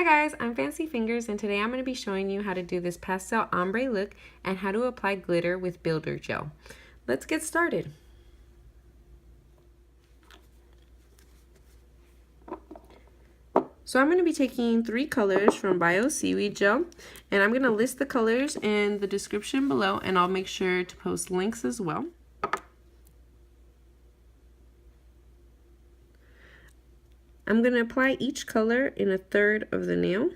Hi guys, I'm Fancy Fingers and today I'm going to be showing you how to do this pastel ombre look and how to apply glitter with builder gel. Let's get started. So I'm going to be taking 3 colors from Bio Seaweed Gel, and I'm going to list the colors in the description below, and I'll make sure to post links as well. I'm going to apply each color in a third of the nail.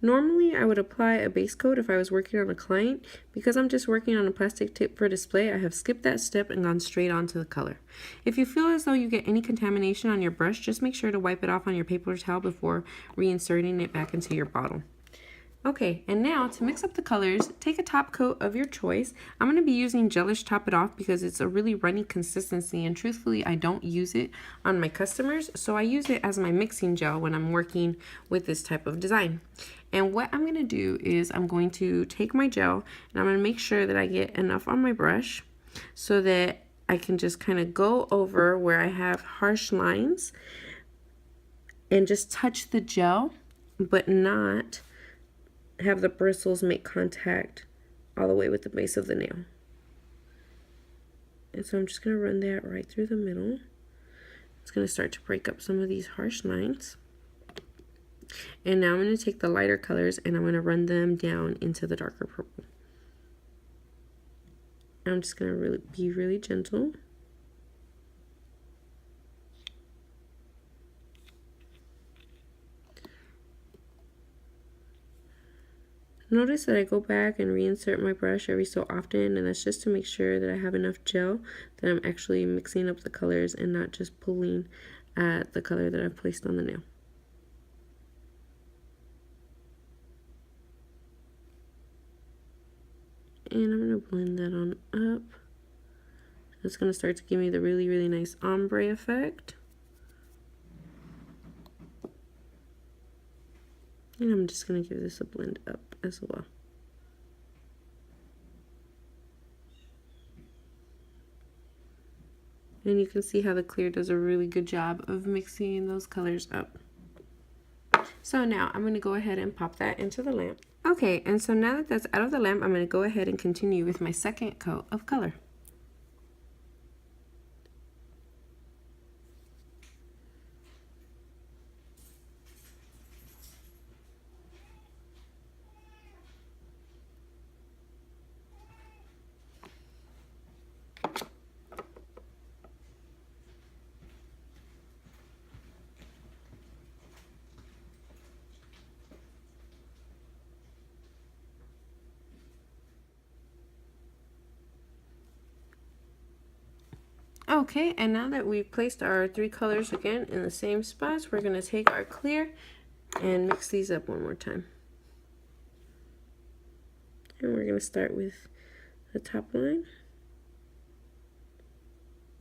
Normally, I would apply a base coat if I was working on a client. Because I'm just working on a plastic tip for display, I have skipped that step and gone straight onto the color. If you feel as though you get any contamination on your brush, just make sure to wipe it off on your paper towel before reinserting it back into your bottle. Okay, and now to mix up the colors, take a top coat of your choice. I'm going to be using Gelish Top It Off because it's a really runny consistency, and truthfully I don't use it on my customers, so I use it as my mixing gel when I'm working with this type of design. And what I'm going to do is I'm going to take my gel and I'm going to make sure that I get enough on my brush so that I can just kind of go over where I have harsh lines and just touch the gel, but not have the bristles make contact all the way with the base of the nail. And so I'm just going to run that right through the middle. It's going to start to break up some of these harsh lines. And now I'm going to take the lighter colors and I'm going to run them down into the darker purple. I'm just going to be really gentle. Notice that I go back and reinsert my brush every so often, and that's just to make sure that I have enough gel that I'm actually mixing up the colors and not just pulling at the color that I've placed on the nail. And I'm going to blend that on up. It's going to start to give me the really nice ombre effect. And I'm just going to give this a blend up as well. And you can see how the clear does a really good job of mixing those colors up. So now I'm going to go ahead and pop that into the lamp. Okay, and so now that that's out of the lamp, I'm going to go ahead and continue with my second coat of color. Okay, and now that we've placed our 3 colors again in the same spots, we're going to take our clear and mix these up one more time. And we're going to start with the top line.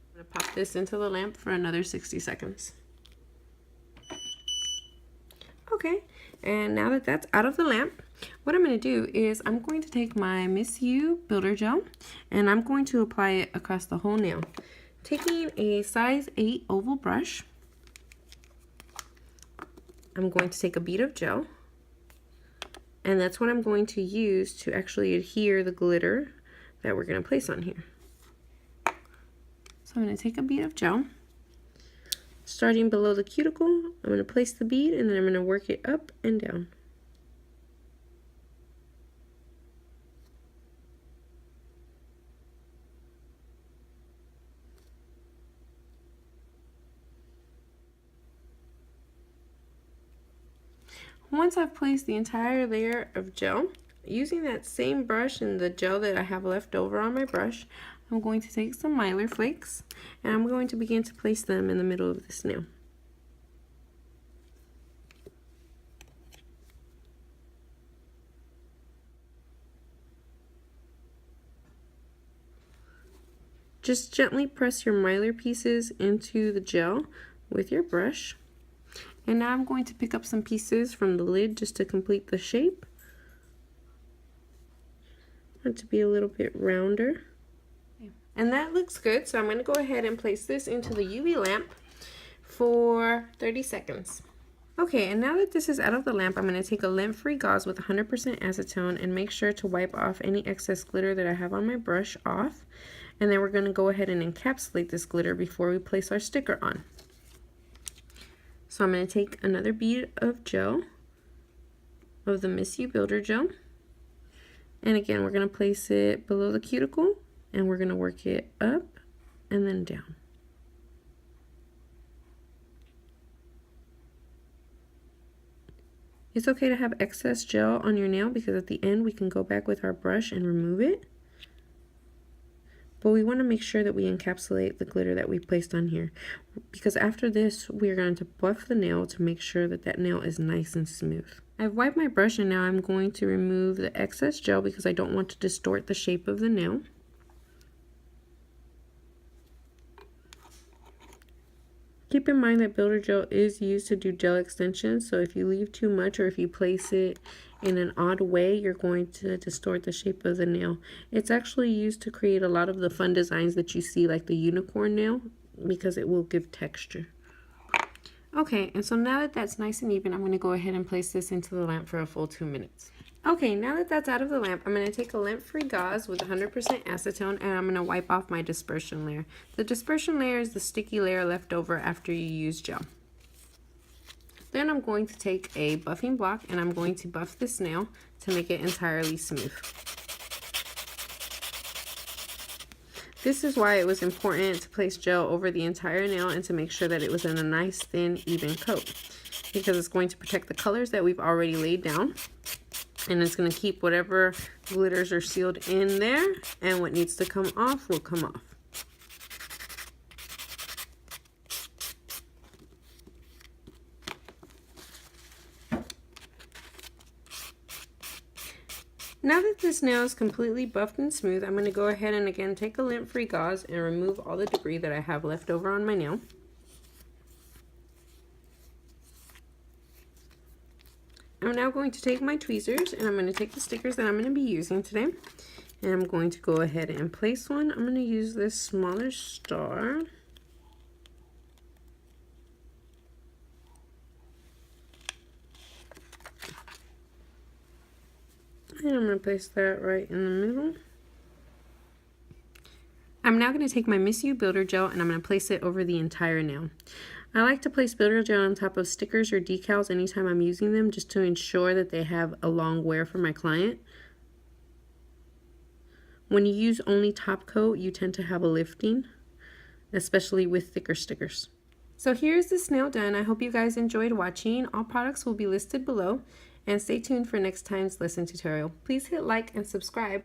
I'm going to pop this into the lamp for another 60 seconds. Okay, and now that that's out of the lamp, what I'm going to do is I'm going to take my Miss You Builder Gel and I'm going to apply it across the whole nail. Taking a size 8 oval brush, I'm going to take a bead of gel, and that's what I'm going to use to actually adhere the glitter that we're going to place on here. So I'm going to take a bead of gel. Starting below the cuticle, I'm going to place the bead and then I'm going to work it up and down. Once I've placed the entire layer of gel, using that same brush and the gel that I have left over on my brush, I'm going to take some mylar flakes and I'm going to begin to place them in the middle of this nail. Just gently press your mylar pieces into the gel with your brush. And now I'm going to pick up some pieces from the lid just to complete the shape. I want it to be a little bit rounder. And that looks good, so I'm going to go ahead and place this into the UV lamp for 30 seconds. Okay, and now that this is out of the lamp, I'm going to take a lint-free gauze with 100% acetone and make sure to wipe off any excess glitter that I have on my brush off. And then we're going to go ahead and encapsulate this glitter before we place our sticker on. So I'm going to take another bead of gel, of the Miss You Builder gel. And again, we're going to place it below the cuticle and we're going to work it up and then down. It's okay to have excess gel on your nail because at the end we can go back with our brush and remove it. But we want to make sure that we encapsulate the glitter that we placed on here, because after this we're going to buff the nail to make sure that that nail is nice and smooth. I've wiped my brush and now I'm going to remove the excess gel because I don't want to distort the shape of the nail. Keep in mind that builder gel is used to do gel extensions, so if you leave too much or if you place it in an odd way, you're going to distort the shape of the nail. It's actually used to create a lot of the fun designs that you see, like the unicorn nail, because it will give texture. Okay, and so now that that's nice and even, I'm going to go ahead and place this into the lamp for a full 2 minutes. Okay, now that that's out of the lamp, I'm going to take a lint-free gauze with 100% acetone and I'm going to wipe off my dispersion layer. The dispersion layer is the sticky layer left over after you use gel. Then I'm going to take a buffing block and I'm going to buff this nail to make it entirely smooth. This is why it was important to place gel over the entire nail and to make sure that it was in a nice, thin, even coat, because it's going to protect the colors that we've already laid down. And it's going to keep whatever glitters are sealed in there, and what needs to come off will come off. Now that this nail is completely buffed and smooth, I'm going to go ahead and again take a lint-free gauze and remove all the debris that I have left over on my nail. I'm now going to take my tweezers and I'm going to take the stickers that I'm going to be using today, and I'm going to go ahead and place one. I'm going to use this smaller star. And I'm going to place that right in the middle. I'm now going to take my Miss You Builder gel and I'm going to place it over the entire nail. I like to place builder gel on top of stickers or decals anytime I'm using them, just to ensure that they have a long wear for my client. When you use only top coat, you tend to have a lifting, especially with thicker stickers. So here's this nail done. I hope you guys enjoyed watching. All products will be listed below, and stay tuned for next time's lesson tutorial. Please hit like and subscribe.